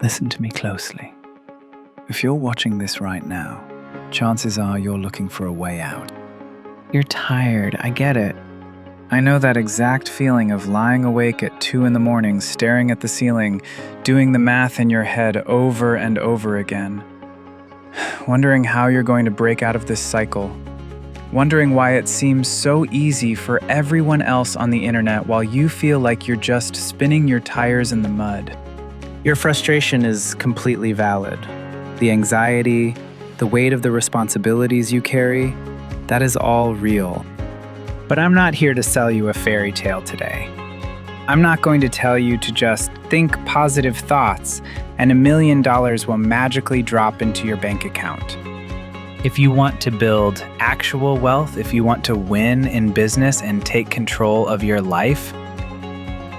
Listen to me closely. If you're watching this right now, chances are you're looking for a way out. You're tired, I get it. I know that exact feeling of lying awake at 2 a.m, staring at the ceiling, doing the math in your head over and over again. Wondering how you're going to break out of this cycle. Wondering why it seems so easy for everyone else on the internet while you feel like you're just spinning your tires in the mud. Your frustration is completely valid. The anxiety, the weight of the responsibilities you carry, that is all real. But I'm not here to sell you a fairy tale today. I'm not going to tell you to just think positive thoughts and $1 million will magically drop into your bank account. If you want to build actual wealth, if you want to win in business and take control of your life,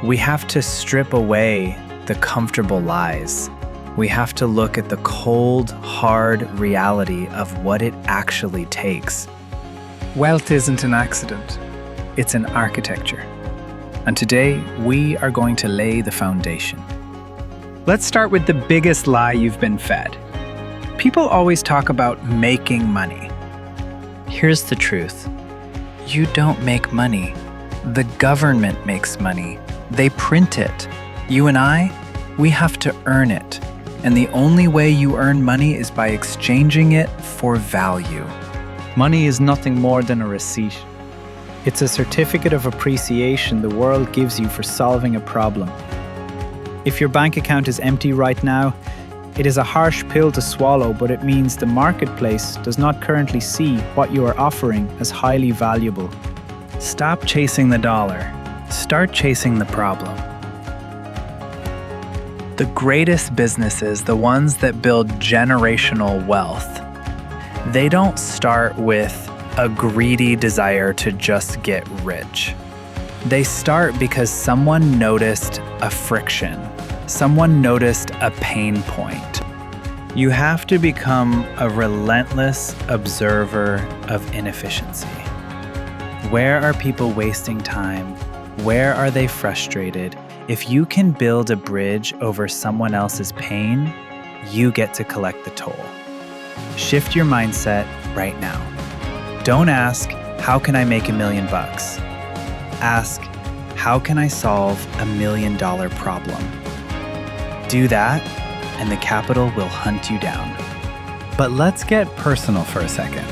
we have to strip away the comfortable lies. We have to look at the cold, hard reality of what it actually takes. Wealth isn't an accident, it's an architecture. And today, we are going to lay the foundation. Let's start with the biggest lie you've been fed. People always talk about making money. Here's the truth. You don't make money. The government makes money. They print it. You and I, we have to earn it. And the only way you earn money is by exchanging it for value. Money is nothing more than a receipt. It's a certificate of appreciation the world gives you for solving a problem. If your bank account is empty right now, it is a harsh pill to swallow, but it means the marketplace does not currently see what you are offering as highly valuable. Stop chasing the dollar. Start chasing the problem. The greatest businesses, the ones that build generational wealth, they don't start with a greedy desire to just get rich. They start because someone noticed a friction. Someone noticed a pain point. You have to become a relentless observer of inefficiency. Where are people wasting time? Where are they frustrated? If you can build a bridge over someone else's pain, you get to collect the toll. Shift your mindset right now. Don't ask, how can I make $1 million? Ask, how can I solve $1 million problem? Do that, and the capital will hunt you down. But let's get personal for a second.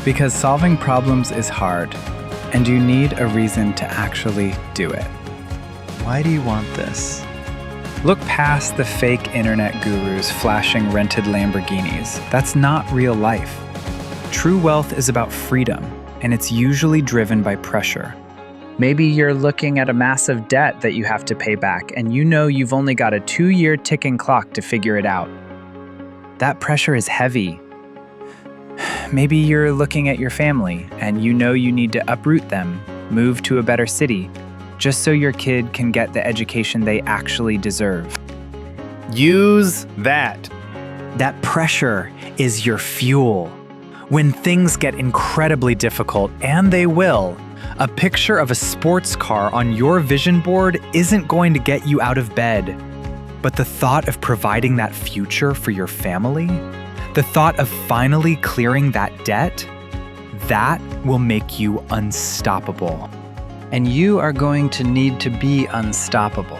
Because solving problems is hard, and you need a reason to actually do it. Why do you want this? Look past the fake internet gurus flashing rented Lamborghinis. That's not real life. True wealth is about freedom, and it's usually driven by pressure. Maybe you're looking at a massive debt that you have to pay back, and you know you've only got a 2-year ticking clock to figure it out. That pressure is heavy. Maybe you're looking at your family, and you know you need to uproot them, move to a better city, just so your kid can get the education they actually deserve. Use that. That pressure is your fuel. When things get incredibly difficult, and they will, a picture of a sports car on your vision board isn't going to get you out of bed. But the thought of providing that future for your family, the thought of finally clearing that debt, that will make you unstoppable. And you are going to need to be unstoppable.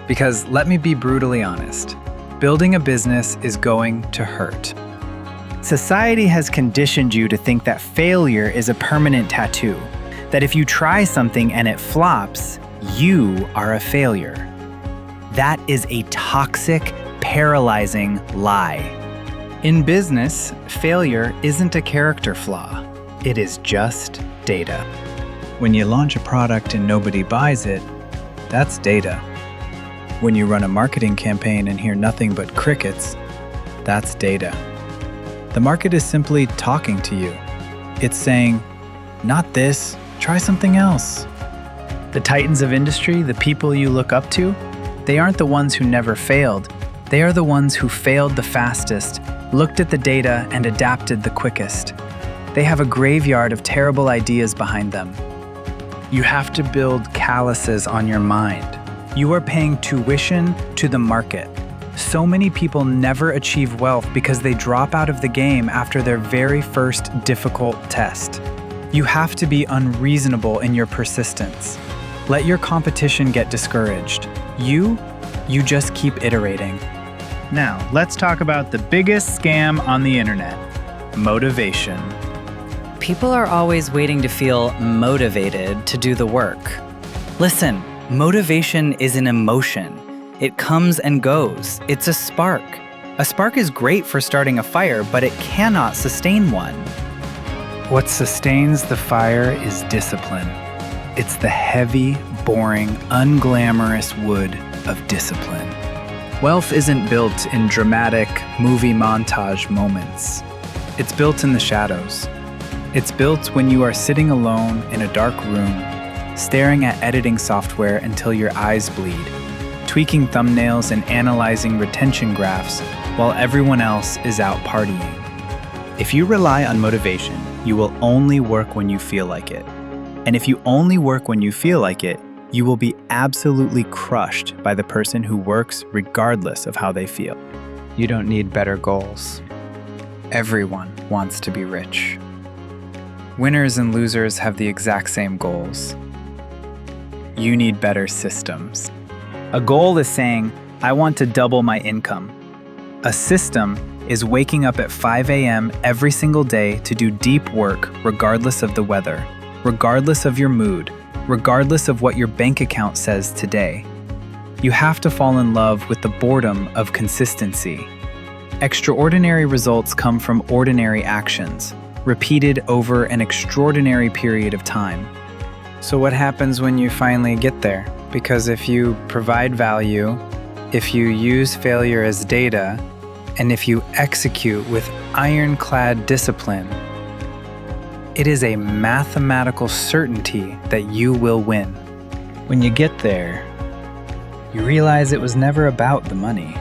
Because let me be brutally honest, building a business is going to hurt. Society has conditioned you to think that failure is a permanent tattoo, that if you try something and it flops, you are a failure. That is a toxic, paralyzing lie. In business, failure isn't a character flaw. It is just data. When you launch a product and nobody buys it, that's data. When you run a marketing campaign and hear nothing but crickets, that's data. The market is simply talking to you. It's saying, not this, try something else. The titans of industry, the people you look up to, they aren't the ones who never failed. They are the ones who failed the fastest, looked at the data, and adapted the quickest. They have a graveyard of terrible ideas behind them. You have to build calluses on your mind. You are paying tuition to the market. So many people never achieve wealth because they drop out of the game after their very first difficult test. You have to be unreasonable in your persistence. Let your competition get discouraged. You just keep iterating. Now, let's talk about the biggest scam on the internet: motivation. People are always waiting to feel motivated to do the work. Listen, motivation is an emotion. It comes and goes. It's a spark. A spark is great for starting a fire, but it cannot sustain one. What sustains the fire is discipline. It's the heavy, boring, unglamorous wood of discipline. Wealth isn't built in dramatic movie montage moments. It's built in the shadows. It's built when you are sitting alone in a dark room, staring at editing software until your eyes bleed, tweaking thumbnails and analyzing retention graphs while everyone else is out partying. If you rely on motivation, you will only work when you feel like it. And if you only work when you feel like it, you will be absolutely crushed by the person who works regardless of how they feel. You don't need better goals. Everyone wants to be rich. Winners and losers have the exact same goals. You need better systems. A goal is saying, I want to double my income. A system is waking up at 5 a.m. every single day to do deep work regardless of the weather, regardless of your mood, regardless of what your bank account says today. You have to fall in love with the boredom of consistency. Extraordinary results come from ordinary actions, repeated over an extraordinary period of time. So what happens when you finally get there? Because if you provide value, if you use failure as data, and if you execute with ironclad discipline, it is a mathematical certainty that you will win. When you get there, you realize it was never about the money.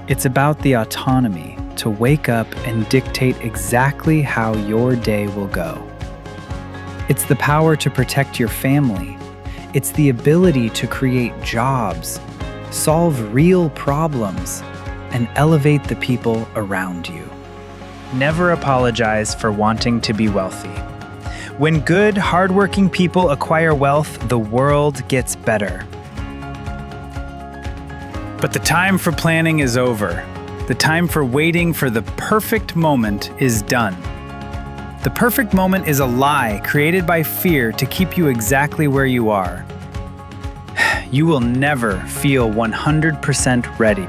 It's about the autonomy to wake up and dictate exactly how your day will go. It's the power to protect your family. It's the ability to create jobs, solve real problems, and elevate the people around you. Never apologize for wanting to be wealthy. When good, hardworking people acquire wealth, the world gets better. But the time for planning is over. The time for waiting for the perfect moment is done. The perfect moment is a lie created by fear to keep you exactly where you are. You will never feel 100% ready.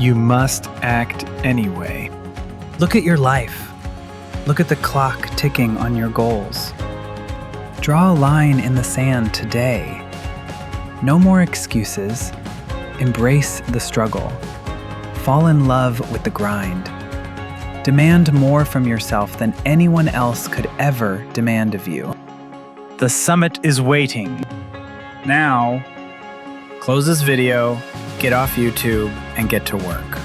You must act anyway. Look at your life. Look at the clock ticking on your goals. Draw a line in the sand today. No more excuses. Embrace the struggle. Fall in love with the grind. Demand more from yourself than anyone else could ever demand of you. The summit is waiting. Now, close this video, get off YouTube, and get to work.